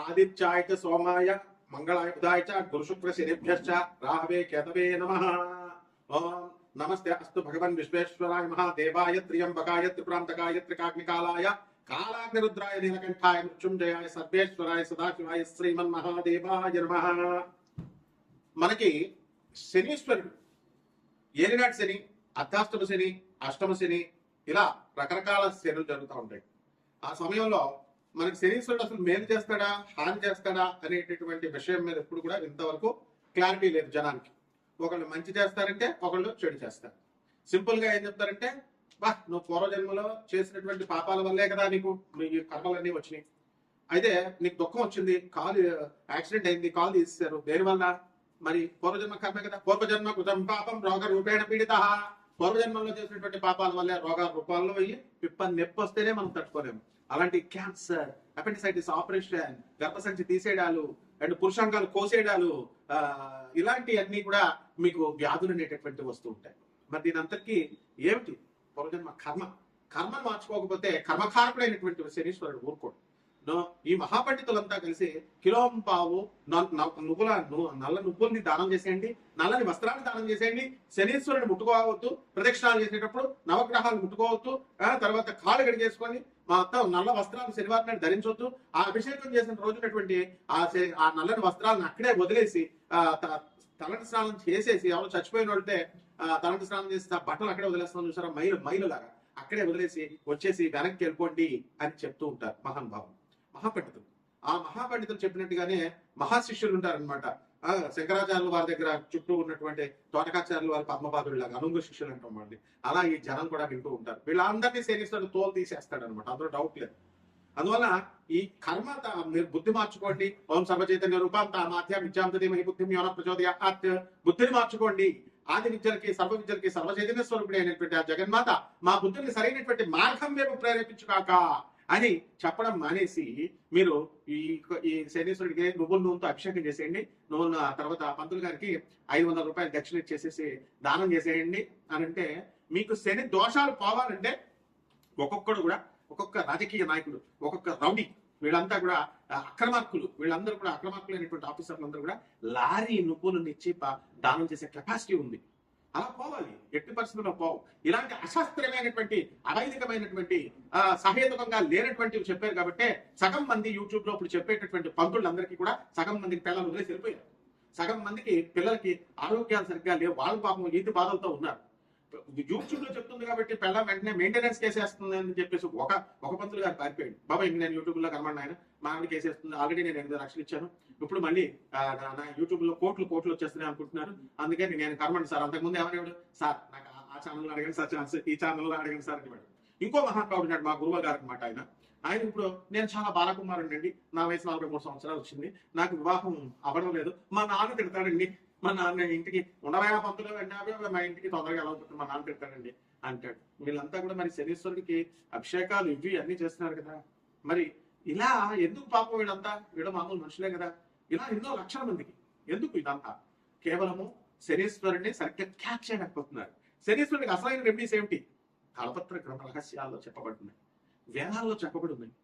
ఆదిత్యాయ చ సోమాయ మంగళాయ బుధాయ చ గురుశుక్ర శనిభ్యశ్చ రాహవే కేతవే నమః. ఓం నమస్తే అస్తు భగవన్ విశ్వేశ్వరాయ మహాదేవాయ త్ర్యంబకాయ త్రిపురాంతకాయ త్రికాగ్నికాలాయ కాలాగ్నిరుద్రాయ నీలకంఠాయ మృత్యుంజయాయ సర్వేశ్వరాయ సదాశివాయ శ్రీమన్మహాదేవాయ నమః. మనకి శనీశ్వరుడు ఏలినాటి శని, అర్ధాష్టమ శని, అష్టమ శని, ఇలా రకరకాల శనులు జరుగుతూ ఉంటాయి. ఆ సమయంలో మనకి శనీశ్వరుడు అసలు మేలు చేస్తాడా హాని చేస్తాడా అనేటటువంటి విషయం మీద ఎప్పుడు కూడా ఇంతవరకు క్లారిటీ లేదు జనానికి. ఒకళ్ళు మంచి చేస్తారంటే ఒకళ్ళు చెడు చేస్తారు. సింపుల్ గా ఏం చెప్తారంటే, బా నువ్వు పూర్వజన్మలో చేసినటువంటి పాపాల వల్లే కదా నీకు ఈ కర్మలన్నీ వచ్చినాయి. అయితే నీకు దుఃఖం వచ్చింది, కాలు యాక్సిడెంట్ అయింది, కాలు తీసేశారు, దేనివల్ల? మరి పూర్వజన్మ కర్మే కదా. పూర్వజన్మ కృతం పాపం రోగ రూపేణ పీడిత. పూర్వజన్మంలో చేసినటువంటి పాపాల వల్లే రోగాల రూపాల్లో అయ్యి నొప్పి వస్తేనే మనం తట్టుకోలేము. అలాంటి క్యాన్సర్, అపెండిసైటిస్ ఆపరేషన్, గర్భసంచి తీసేయడాలు అండ్ పురుషాంగాలు కోసేయడాలు, ఇలాంటి అన్ని కూడా మీకు వ్యాధులు అనేటటువంటి వస్తూ ఉంటాయి. మరి దీని అంతటికీ ఏమిటి? పూర్వజన్మ కర్మను మార్చుకోకపోతే కర్మకారకుడైనటువంటి శనీశ్వరుడు ఊరుకోడు. ఈ మహాపండితులంతా కలిసి కిలోంపావు నల్ల నువ్వుల్ని దానం చేసేయండి, నల్లని వస్త్రాన్ని దానం చేసేయండి, శనీశ్వరుని ముట్టుకోవద్దు, ప్రదక్షిణాలు చేసేటప్పుడు నవగ్రహాలు ముట్టుకోవద్దు, తర్వాత కాళ్ళు గడిగేసుకొని మొత్తం నల్ల వస్త్రాలు శనివారం నాడు ధరించవద్దు. ఆ అభిషేకం చేసిన రోజునటువంటి ఆ నల్లని వస్త్రాలను అక్కడే వదిలేసి తలంటి స్నానం చేసేసి, ఎవరు చచ్చిపోయిన వాళ్ళతే తలంటి స్నానం చేసి ఆ బట్టలు అక్కడే వదిలేస్తున్నాం చూసారా, మైలు లాగా అక్కడే వదిలేసి వచ్చేసి వెనక్కి వెళ్ళిపోండి అని చెప్తూ ఉంటారు మహానుభావులు, మహాపండితులు. ఆ మహాపండితులు చెప్పినట్టుగానే మహాశిష్యులు ఉంటారనమాట. శంకరాచార్యులు వారి దగ్గర చుట్టూ ఉన్నటువంటి తోటకాచార్యులు వారి పద్మపాదులు లాగా అనుంగు శిష్యులు అంటాం అండి. అలా ఈ జనం కూడా వింటూ ఉంటారు. వీళ్ళందరినీ శనీశ్వరుడు తోలు తీసేస్తాడు అనమాట, అందులో డౌట్ లేదు. అందువల్ల ఈ కర్మ మీరు బుద్ధి మార్చుకోండి. ఓం సర్వచైతన్య రూపం తామాధ్య విద్యాంతది మహి బుద్ధి యోన ప్రచోదయాత్. బుద్ధిని మార్చుకోండి. ఆది విద్యలకి సర్వ విద్యలకి సర్వచైతన్య స్వరూపుడి అయినటువంటి ఆ జగన్మాత మా బుద్ధిని సరైనటువంటి మార్గం వైపు ప్రేరేపించుకాక అని చెప్పడం మానేసి మీరు ఈ శనీశ్వరుడికి నువ్వుల నూనెతో అభిషేకం చేసేయండి, నువ్వుల తర్వాత పంతులు గారికి 500 రూపాయలు దక్షిణ ఇచ్చేసేసి దానం చేసేయండి అని అంటే, మీకు శని దోషాలు పోవాలంటే ఒక్కొక్కడు కూడా, ఒక్కొక్క రాజకీయ నాయకుడు, ఒక్కొక్క రౌడీ, వీళ్ళంతా కూడా అక్రమార్కులు, వీళ్ళందరూ కూడా అక్రమార్కులు అయినటువంటి ఆఫీసర్లు అందరూ కూడా లారీ నువ్వులను ఇచ్చి దానం చేసే కెపాసిటీ ఉంది. అలా పోవాలి, ఎట్టి పరిస్థితుల్లో పోవు. ఇలాంటి అశాస్త్రీయమైనటువంటి అవైదికమైనటువంటి సహేతుకంగా లేనటువంటివి చెప్పారు కాబట్టి సగం మంది యూట్యూబ్ లో ఇప్పుడు చెప్పేటటువంటి పంతులందరికీ కూడా సగం మందికి పిల్లలు వదిలేసి వెళ్ళిపోయారు. సగం మందికి పిల్లలకి ఆరోగ్యాలు సరిగ్గా లేవు, వాళ్ళు పాపం ఈతి బాధలతో ఉన్నారు. యూట్యూబ్ లో చెప్తుంది కాబట్టి పిల్లలు వెంటనే మెయింటెనెన్స్ కేసేస్తుంది అని చెప్పేసి ఒక పంతులు గారు పారిపోయాడు. బాబా ఇంక నేను యూట్యూబ్ లో కనబడిన ఆయన మా ఆవిడ కేసేస్తుంది, ఆల్రెడీ నేను 8 లక్షలు ఇచ్చాను, ఇప్పుడు మళ్ళీ నా యూట్యూబ్ లో కోట్లు వచ్చేస్తున్నాయి అనుకుంటున్నారు, అందుకని నేను కనబడి సార్. అంతకుముందు ఏమనేవాడు, సార్ నాకు ఆ ఛానల్ అడగండి సార్, ఈ ఛానల్లో అడగండి సార్ అని. ఇంకో మహానుభావుడు ఉన్నాడు మా గురువు గారు అనమాట. ఆయన ఇప్పుడు నేను చాలా బాలకుమారుడు అండి, నా వయసు 43 సంవత్సరాలు వచ్చింది, నాకు వివాహం అవ్వడం లేదు, మా నాన్న తిడతాడండి, మా నాన్న ఇంటికి ఉండవయా పంతులు మా ఇంటికి తొందరగా ఎలా అవుతుంది, మా నాన్న తిడతాడండి అంటాడు. వీళ్ళంతా కూడా మరి శనీశ్వరుడికి అభిషేకాలు ఇవి అన్ని చేస్తున్నారు కదా. మరి ఇలా ఎందుకు పాపం? వీళ్ళ మామూలు మనుషులే కదా. ఇలా ఎన్నో లక్షల మందికి ఎందుకు ఇదంతా? కేవలము శనీశ్వరుడిని సరిగ్గా క్యాచ్ చేయలేకపోతున్నారు. శనీశ్వరుడికి అసలైన రెమెడీస్ ఏమిటి? తాళపత్ర గ్రంథ రహస్యాల్లో చెప్పబడుతున్నాయి, వేదాల్లో చెప్పబడున్నాయి.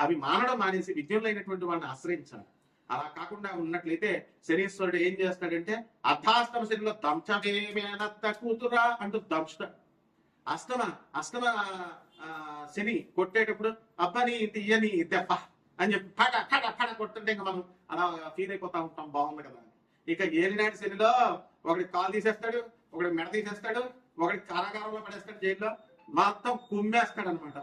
అవి మానడం మానేసి విజ్ఞులైనటువంటి వాళ్ళని ఆశ్రయించాలి. అలా కాకుండా ఉన్నట్లయితే శనీశ్వరుడు ఏం చేస్తాడంటే, అర్ధాష్టమ శనిలో దంచవేమేనత్త కూతురా అంటూ దంచుతాడు. అష్టమ శని కొట్టేటప్పుడు అబ్బని తీయని దెబ్బ అని చెప్పి ఫట కొట్టుంటే ఇంకా మనం అలా ఫీల్ అయిపోతా ఉంటాం, బాగుంది కదా. ఇక ఏలినాటి శనిలో ఒకటి కాలు తీసేస్తాడు, ఒకటి మెడ తీసేస్తాడు, ఒకటి కారాగారంలో పడేస్తాడు, జైల్లో మొత్తం కుమ్మేస్తాడు అనమాట.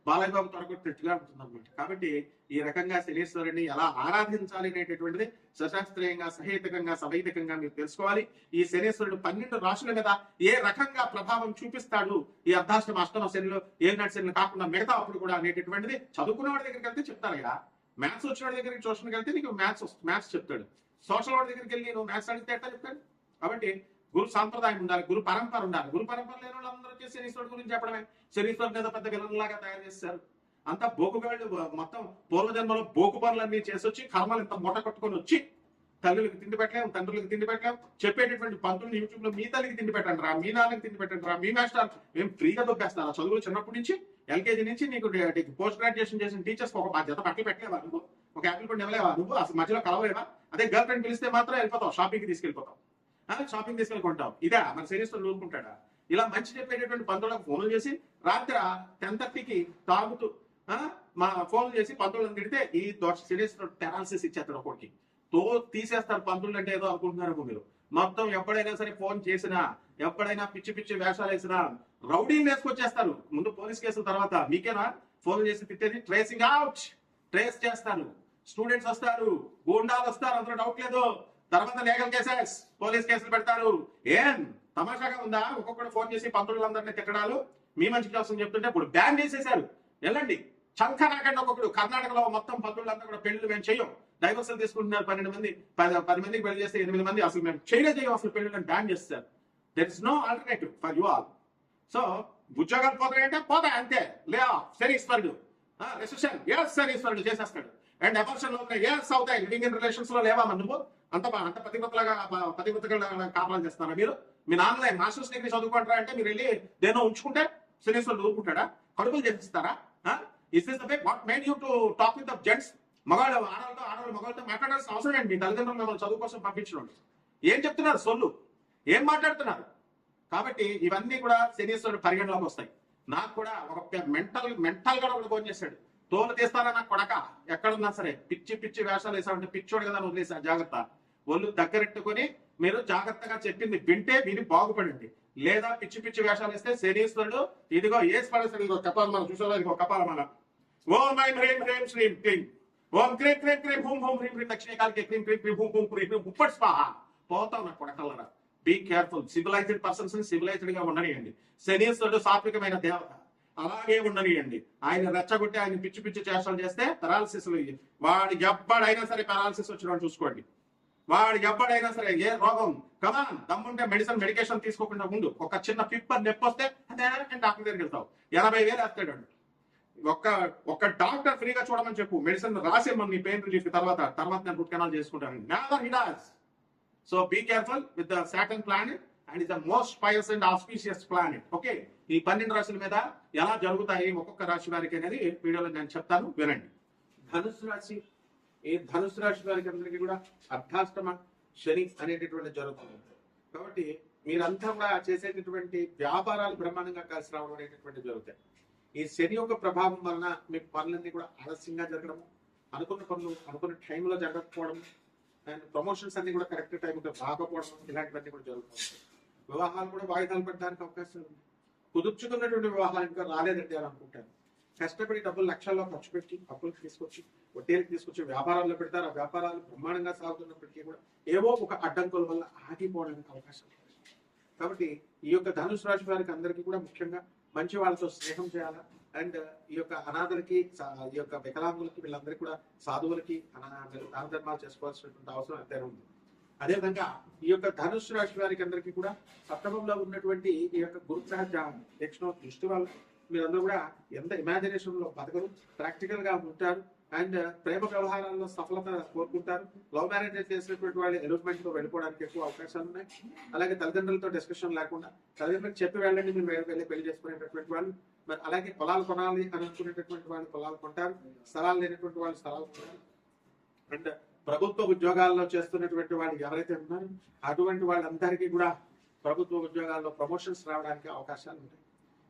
బాలయ్య బాబు తొడగొట్టినట్టుగా ఉంటుంది అనమాట. కాబట్టి ఈ రకంగా శనీశ్వరుని ఎలా ఆరాధించాలి అనేటటువంటిది సశాస్త్రీయంగా, సహేతుకంగా, సవైదికంగా మీరు తెలుసుకోవాలి. ఈ శనీశ్వరుడు 12 రాశుల మీద ఏ రకంగా ప్రభావం చూపిస్తాడు ఈ అర్ధాష్టమ అష్టమ శనిలో, ఏలినాటి శనిలో కాకుండా మిగతా అప్పుడు కూడా అనేటటువంటిది చదువుకునే వాడి దగ్గరికి వెళ్తే చెప్తారు కదా. మ్యాథ్స్ వచ్చిన వాడి దగ్గరికి ట్యూషన్కి వెళ్తే నీకు మ్యాథ్స్ చెప్తాడు. సోషల్ వాడి దగ్గరికి వెళ్ళి నువ్వు మ్యాథ్స్ అడిగితే ఎట్లా చెప్తాడు? కాబట్టి గురు సాంప్రదాయం ఉండాలి, గురు పరంపర ఉండాలి. గురు పరంపర లేని వాళ్ళు అందరూ వచ్చి శనీశ్వరుడు గురించి చెప్పడమే. శనీశ్వరుడు మీద పెద్ద విలన్లాగా తయారు చేస్తారు. అంతా బోకుగాళ్ళు, మొత్తం పూర్వజన్మలో బోకు పనులన్నీ చేసి వచ్చి కర్మలు ఇంత మూట కట్టుకొని వచ్చి తల్లులకు తిండి పెట్టలేము, తండ్రులకు తిండి పెట్టలేము, చెప్పేటటువంటి పంతులు యూట్యూబ్ లో మీ తల్లికి తిండి పెట్టండి రా, మీ నాన్నకి తిండి పెట్టండి రా, మీ మాస్టర్ మేము ఫ్రీగా దొబ్బేస్తారు. ఆ చదువులు చిన్నప్పటి నుంచి ఎల్కేజీ నుంచి నీకు పోస్ట్ గ్రాడ్యుయేషన్ చేసిన టీచర్స్ ఒక 10 జత బట్టలు పెట్టలేవా? ఒక యాపిల్ పండు ఇవ్వలేవా నువ్వు? అసలు మధ్యలో కలవలేవా? అదే గర్ల్ ఫ్రెండ్ పిలిస్తే మాత్రం వెళ్ళిపోతావు, షాపింగ్కి తీసుకెళ్ళిపోతావు, షాపింగ్ తీసుకెళ్ళి ఇదే మన శరీరం ఊరుకుంటాడా? ఇలా మంచి చెప్పేటటువంటి పంతులకు ఫోన్లు చేసి రాత్రి 10:30కి తాగుతూ మా ఫోన్లు చేసి పంతులను తిడితే ఈ సిరీస్ టెరాలసిస్ ఇచ్చేస్తాడు ఒకటికి తీసేస్తారు. పంతులు అంటే ఏదో అనుకుంటున్నారు మీరు. మొత్తం ఎప్పుడైనా సరే ఫోన్ చేసినా, ఎప్పుడైనా పిచ్చి పిచ్చి వేషాలు వేసినా రౌడీని వేసుకొచ్చేస్తారు. ముందు పోలీస్ కేసుల తర్వాత మీకేనా ఫోన్ చేసి తిట్టేది? ట్రేసింగ్ అవుట్, ట్రేస్ చేస్తారు, స్టూడెంట్స్ వస్తారు, గూండాలు వస్తారు, అందులో డౌట్ లేదు. తర్వాత లీగల్ కేసెస్, పోలీస్ కేసులు పెడతారు. ఏం తమాషాగా ఉందా? ఒక్కొక్కడు ఫోన్ చేసి పంతులందరినీ తిట్టడాలు మీ మంచి కోసం చెప్తుంటే ఇప్పుడు బ్యాన్ చేసేశారు. వెళ్ళండి చంక నాకండి. ఒక్కొక్కడు కర్ణాటకలో మొత్తం పంతులంతా కూడా పెళ్లి మేము చెయ్యం, డైవర్సల్ తీసుకుంటున్నారు. 12 మంది 10 మందికి పెళ్లి చేస్తే 8 మంది అసలు మేము చేయం అసలు పెళ్లి బ్యాన్ చేస్తారు. There is no alternative for you all. So ఉద్యోగాలు పోతాయంటే పోతాయి అంతే. లే ఆఫ్ శనీశ్వరుడు, రెసిషన్ ఎస్ శనీశ్వరుడు చేసేస్తాడు. అండ్ అబార్షన్ లో ఎస్ అవుతాయి. లివింగ్ ఇన్ రిలేషన్స్ లో లేవా నువ్వు? అంత పతివ్రతగా కాపాలు చేస్తారా మీరు? మీ నాన్న మాస్టర్స్ డిగ్రీ చదువుకుంటారా అంటే మీరు వెళ్ళి దేనో ఉంచుకుంటే శనీశ్వరుడు ఊరుకుంటాడా? కడుపులు చేపిస్తారా? Is this the way what made you to talk with the gents? మగవాళ్ళు ఆడవాళ్ళు మగవాళ్ళతో మాట్లాడాల్సిన అవసరం ఏంటి? మీ తల్లిదండ్రులు మిమ్మల్ని చదువు కోసం పంపించడం ఏం చెప్తున్నారు? సొల్లు ఏం మాట్లాడుతున్నారు? కాబట్టి ఇవన్నీ కూడా శనీశ్వరుడు పరిగణలోకి వస్తాయి. నాకు కూడా ఒక మెంటల్ గా ఒకటి ఫోన్ చేశాడు. తోలు తీస్తారా నాకు కొడక, ఎక్కడున్నా సరే పిచ్చి పిచ్చి వేషాలు వేసామంటే పిచ్చోడు కదా వదిలేసా, జాగ్రత్త. ఒళ్ళు దగ్గరెట్టుకుని మీరు జాగ్రత్తగా చెప్పింది వింటే విని బాగుపడండి. లేదా పిచ్చి పిచ్చి వేషాలు వేస్తే శనీశ్వరుడు ఇదిగో ఏ స్పడేస్తాడు. ఇదిగో కపాలు మనం చూసా, ఇదిగో కపాల మన ఓం ఐం హ్రీం హ్రీం శ్రీం క్లీం ఓం క్రీం క్రీం క్రీం హూం హూం హ్రీం హ్రీం దక్షిణకాలకి క్రీం క్రీం క్రీం హూం హూం హ్రీం ఉప్పటి స్వాహ. పోతావు నా కొడకల్లరా. Be careful. Civilized persons civilized గా ఉండనియండి. శనీశ్వరుడు సాత్వికమైన దేవత, అలాగే ఉండనియండి. ఆయన రెచ్చగొట్టి ఆయన పిచ్చి పిచ్చి చేష్టలు చేస్తే పెరాలసిస్, వాడు ఎవ్వడైనా సరే పెరాలసిస్ వచ్చిన చూసుకోండి. వాడు ఎవ్వడైనా సరే ఏ రోగం కమాన్ దమ్ముంటే మెడికేషన్ తీసుకోకుండా ముందు ఒక చిన్న పిప్పర్ నొప్పి వస్తే డాక్టర్ దగ్గరికి వెళ్తావు. 80,000 వేస్తాడు. ఒక్క డాక్టర్ ఫ్రీగా చూడమని చెప్పు, మెడిసిన్ రాసేమని నీ పెయిన్ రిలీఫ్ తర్వాత నేను రూట్ కెనాల్ చేసుకుంటాను. Never he does. So be careful with the Saturn planet and is the most pious and auspicious planet. Okay, ఈ 12 రాశుల మీద ఎలా జరుగుతాయి ఒక్కొక్క రాశి వారికి అనేది వీడియోలో నేను చెప్తాను, వినండి. ధనుసు రాశి. ఈ ధనుసు రాశి వారికి అందరికీ కూడా అర్ధాష్టమ శని అనేటటువంటి జరుగుతుంది. కాబట్టి మీరంతా కూడా చేసేటటువంటి వ్యాపారాలు బ్రహ్మాండంగా కలిసి రావడం అనేటటువంటి జరుగుతాయి. ఈ శని యొక్క ప్రభావం వలన మీ పనులన్నీ కూడా ఆలస్యంగా జరగడం, అనుకున్న పనులు అనుకున్న టైంలో జరగకపోవడం, అండ్ ప్రమోషన్స్ అన్ని కూడా కరెక్ట్ టైంలో రాకపోవడం, ఇలాంటివన్నీ కూడా జరుగుతూ ఉంటాయి. వివాహాలు కూడా వాయిదాలు పడడానికి అవకాశం ఉంది. కుదుర్చుకున్నటువంటి వివాహాలు ఇంకా రాలేదండి అని అనుకుంటారు. కష్టపడి డబ్బులు లక్షల్లో ఖర్చు పెట్టి అప్పులకు తీసుకొచ్చి వడ్డీలకు తీసుకొచ్చి వ్యాపారాల్లో పెడతారు. ఆ వ్యాపారాలు బ్రహ్మాండంగా సాగుతున్నప్పటికీ కూడా ఏవో ఒక అడ్డంకుల వల్ల ఆగిపోవడానికి అవకాశం ఉంది. కాబట్టి ఈ యొక్క ధనుసు రాశి వారికి అందరికీ కూడా ముఖ్యంగా మంచి వాళ్ళతో స్నేహం చేయాలా. అండ్ ఈ యొక్క అనాథలకి, ఈ యొక్క వికలాంగులకి, వీళ్ళందరికీ కూడా సాధువులకి దాన ధర్మాలు చేసుకోవాల్సినటువంటి అవసరం ఎంతైనా ఉంది. అదేవిధంగా ఈ యొక్క ధనుసు రాశి వారికి అందరికీ కూడా సప్తమంలో ఉన్నటువంటి ఈ యొక్క గురుగ్రహ దక్షిణ దృష్టి వల్ల మీరందరూ కూడా ఎంత ఇమాజినేషన్ లో బతకరు, ప్రాక్టికల్ గా ఉంటారు. అండ్ ప్రేమ వ్యవహారాల్లో సఫలత కోరుకుంటారు. లవ్ మ్యారేజ్ చేసినటువంటి వాళ్ళు ఎలిమెంట్ లో వెళ్ళిపోవడానికి ఎక్కువ అవకాశాలు ఉన్నాయి. అలాగే తల్లిదండ్రులతో డిస్కషన్ లేకుండా తల్లిదండ్రులకు చెప్పి వెళ్ళండి మీరు వెళ్ళి పెళ్లి చేసుకునేటటువంటి వాళ్ళు. మరి అలాగే పొలాలు కొనాలి అని అనుకునేటటువంటి వాళ్ళు పొలాలు కొంటారు. స్థలాలు లేనటువంటి వాళ్ళు స్థలాలు కొంటారు. అండ్ ప్రభుత్వ ఉద్యోగాల్లో చేస్తున్నటువంటి వాళ్ళు ఎవరైతే ఉన్నారో అటువంటి వాళ్ళందరికీ కూడా ప్రభుత్వ ఉద్యోగాల్లో ప్రమోషన్స్ రావడానికి అవకాశాలు ఉంటాయి.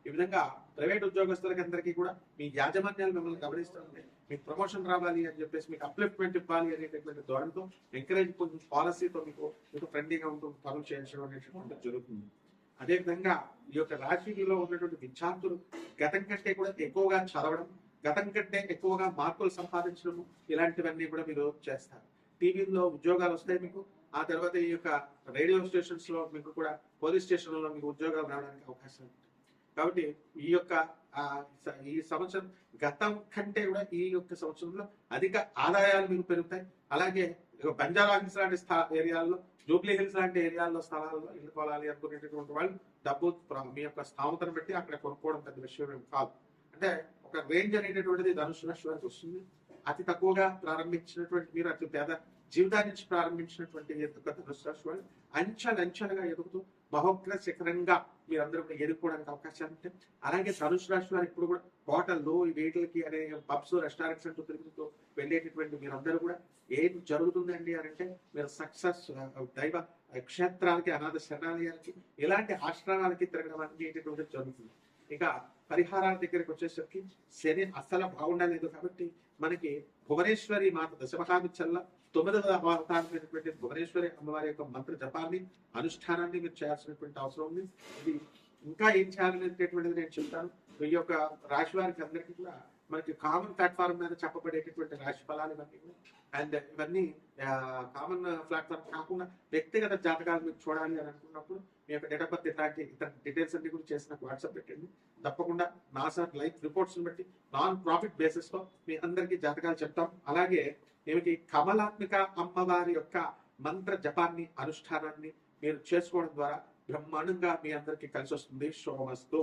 ఈ విధంగా ప్రైవేట్ ఉద్యోగస్తులకి అందరికీ కూడా మీ యాజమాన్యాలు మిమ్మల్ని గమనిస్తుంటే మీకు ప్రమోషన్ రావాలి అని చెప్పేసి మీకు అప్లిఫ్ట్మెంట్ ఇవ్వాలి అనేటటువంటి ధోరణితో ఎంకరేజ్ పాలసీతో మీకు ఫ్రెండ్లీగా ఉంటూ పనులు చేయించడం అనేటటువంటి జరుగుతుంది. అదేవిధంగా ఈ యొక్క రాశిలో ఉన్నటువంటి విద్యార్థులు గతం కంటే కూడా ఎక్కువగా చదవడం, గతం కంటే ఎక్కువగా మార్కులు సంపాదించడం, ఇలాంటివన్నీ కూడా మీరు చేస్తారు. టీవీలో ఉద్యోగాలు వస్తాయి మీకు. ఆ తర్వాత ఈ యొక్క రేడియో స్టేషన్స్ లో మీకు కూడా, పోలీస్ స్టేషన్లలో మీకు ఉద్యోగాలు రావడానికి అవకాశం ఉంది. కాబట్టి ఈ సంవత్సరం గతం కంటే కూడా ఈ యొక్క సంవత్సరంలో అధిక ఆదాయాలు మీకు పెరుగుతాయి. అలాగే బంజారా హిల్స్ లాంటి ఏరియాల్లో, జూబ్లీ హిల్స్ లాంటి ఏరియాల్లో స్థలాల్లో ఇల్లు కొనాలి అనుకునేటటువంటి వాళ్ళు డబ్బు మీ యొక్క స్థామతను బట్టి అక్కడ కొనుక్కోవడం పెద్ద విషయం ఏం కాదు. అంటే ఒక రేంజ్ అనేటటువంటిది ధనుసు రాశి వారికి వస్తుంది. అతి తక్కువగా ప్రారంభించినటువంటి మీరు అతి పేద జీవితాన్ని నుంచి ప్రారంభించినటువంటి ధనుసు రాశి వాళ్ళు అంచెలంచెలుగా ఎదుగుతూ మహోగ్ర శిఖరంగా మీరందరూ కూడా ఎదుర్కోవడానికి అవకాశాలు ఉంటాయి. అలాగే ధనుసు రాశి వారు ఇప్పుడు కూడా హోటల్లో వీటికి అనే పబ్స్ రెస్టారెంట్స్ అంటూ తిరుగుతూ వెళ్ళేటటువంటి మీరందరూ కూడా ఏం జరుగుతుందండి అని అంటే మీరు సక్సెస్ దైవ క్షేత్రాలకి, అనాథ శరణాలయాలకి, ఇలాంటి ఆశ్రమాలకి తిరగడం అనేటటువంటిది జరుగుతుంది. ఇక పరిహారాల దగ్గరికి వచ్చేసరికి శని అస్సలు బాగుండలేదు కాబట్టి మనకి భువనేశ్వరి మాత దశమహామిచ్చల్ల 9వ అవతారమైనటువంటి భువనేశ్వరి అమ్మవారి యొక్క మంత్ర జపాన్ని, అనుష్ఠానాన్ని మీరు చేయాల్సినటువంటి అవసరం ఉంది. ఇది ఇంకా ఏం చేయాలనేటటువంటిది నేను చెప్తాను. ఈ యొక్క రాశి వారికి అందరికీ కూడా మనకి కామన్ ప్లాట్ఫామ్ మీద చెప్పబడేటటువంటి రాశి ఫలాలు ఇవన్నీ అండ్ ఇవన్నీ కామన్ ప్లాట్ఫామ్ కాకుండా వ్యక్తిగత జాతకాలు మీరు చూడాలి అని అనుకున్నప్పుడు మీ యొక్క డేట్ ఆఫ్ బర్త్ ఇట్లాంటి ఇతర డీటెయిల్స్ అన్ని కూడా చేసి నాకు వాట్సాప్ పెట్టండి. తప్పకుండా నాసార్ లైఫ్ రిపోర్ట్స్ బట్టి నాన్ ప్రాఫిట్ బేసిస్ లో మీ అందరికీ జాతకాలు చెప్తాం. అలాగే ఏమిటి కమలాత్మిక అమ్మవారి యొక్క మంత్ర జపాన్ని, అనుష్ఠానాన్ని మీరు చేసుకోవడం ద్వారా బ్రహ్మాండంగా మీ అందరికీ కలిసి వస్తుంది. శోమస్తు.